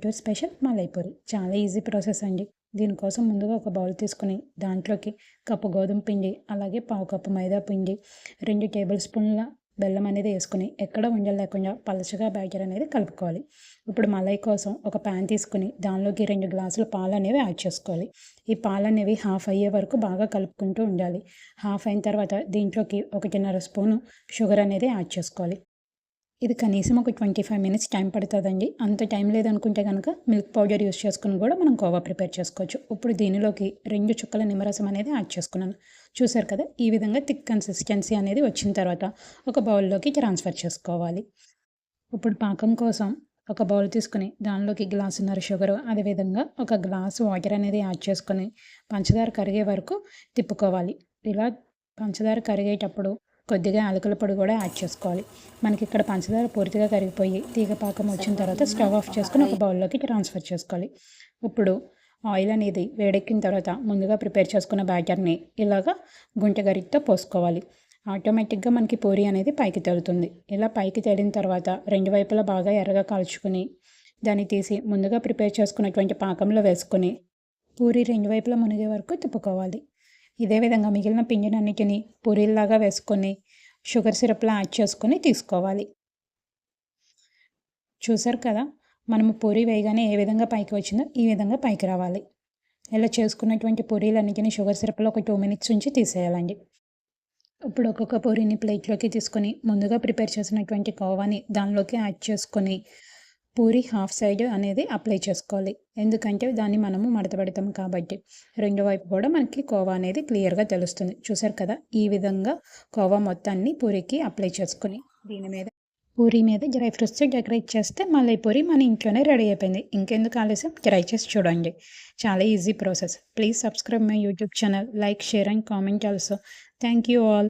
Guntur special malai puri. చాలా easy process అండి. దీనికోసం ముందుగా ఒక బౌల్ తీసుకొని దాంట్లోకి కప్పు గోధుమ పిండి, అలాగే పావు కప్పు మైదా పిండి, 2 టేబుల్ స్పూన్ల బెల్లం అనేది వేసుకొని ఎక్కడ ఉండలు లేకుండా పలచగా బ్యాటర్ అనేది కలుపుకోవాలి. ఇప్పుడు మలై కోసం ఒక ప్యాన్ తీసుకొని దానిలోకి 2 గ్లాసుల పాలు అనేవి యాడ్ చేసుకోవాలి. ఈ పాలు అనేవి హాఫ్ అయ్యే వరకు బాగా కలుపుకుంటూ ఉండాలి. హాఫ్ అయిన తర్వాత దీంట్లోకి 1.5 స్పూను షుగర్ అనేది యాడ్ చేసుకోవాలి. ఇది కనీసం ఒక 25 మినిట్స్ టైం పడుతుందండి. అంత టైం లేదనుకుంటే కనుక మిల్క్ పౌడర్ యూస్ చేసుకుని కూడా మనం కోవా ప్రిపేర్ చేసుకోవచ్చు. ఇప్పుడు దీనిలోకి 2 చుక్కల నిమ్మరసం అనేది యాడ్ చేసుకున్నాను. చూసారు కదా, ఈ విధంగా థిక్ కన్సిస్టెన్సీ అనేది వచ్చిన తర్వాత ఒక బౌల్లోకి ట్రాన్స్ఫర్ చేసుకోవాలి. ఇప్పుడు పాకం కోసం ఒక బౌల్ తీసుకుని దానిలోకి గ్లాసున్నర షుగరు, అదేవిధంగా ఒక గ్లాసు వాటర్ అనేది యాడ్ చేసుకొని పంచదార కరిగే వరకు తిప్పుకోవాలి. ఇలా పంచదార కరిగేటప్పుడు కొద్దిగా యాలకుల పొడి కూడా యాడ్ చేసుకోవాలి. మనకి ఇక్కడ పంచదార పూర్తిగా కరిగిపోయి తీగ పాకం వచ్చిన తర్వాత స్టవ్ ఆఫ్ చేసుకుని ఒక బౌల్లోకి ట్రాన్స్ఫర్ చేసుకోవాలి. ఇప్పుడు ఆయిల్ అనేది వేడెక్కిన తర్వాత ముందుగా ప్రిపేర్ చేసుకున్న బ్యాటర్ని ఇలాగా గుంటె గరిటతో పోసుకోవాలి. ఆటోమేటిక్గా మనకి పూరి అనేది పైకి తేలుతుంది. ఇలా పైకి తేలిన తర్వాత 2 వైపులా బాగా ఎర్రగా కాల్చుకుని దాన్ని తీసి ముందుగా ప్రిపేర్ చేసుకున్నటువంటి పాకంలో వేసుకొని పూరి 2 వైపులా మునిగే వరకు తిప్పుకోవాలి. ఇదే విధంగా మిగిలిన పిండినన్నిటిని పూరీల్లాగా వేసుకొని షుగర్ సిరప్లో యాడ్ చేసుకొని తీసుకోవాలి. చూసారు కదా, మనము పూరి వేయగానే ఏ విధంగా పైకి వచ్చిందో ఈ విధంగా పైకి రావాలి. ఇలా చేసుకున్నటువంటి పూరీలన్నిటిని షుగర్ సిరప్లో ఒక 2 మినిట్స్ ఉంచి తీసేయాలండి. ఇప్పుడు ఒక్కొక్క పూరీని ప్లేట్లోకి తీసుకొని ముందుగా ప్రిపేర్ చేసినటువంటి కోవాని దానిలోకి యాడ్ చేసుకొని పూరి హాఫ్ సైడ్ అనేది అప్లై చేసుకోవాలి. ఎందుకంటే దాన్ని మనము మడత పెడతాం కాబట్టి. రెండో వైపు కూడా మనకి కోవా అనేది క్లియర్గా తెలుస్తుంది. చూసారు కదా, ఈ విధంగా కోవా మొత్తాన్ని పూరికి అప్లై చేసుకుని పూరి మీద డ్రై ఫ్రూట్స్ డెకరేట్ చేస్తే మలై పూరి మన ఇంట్లోనే రెడీ అయిపోయింది. ఇంకెందుకు ఆలస్యం, ట్రై చేసి చూడండి. చాలా easy process. Please subscribe my YouTube channel, like, share and comment also. Thank you all.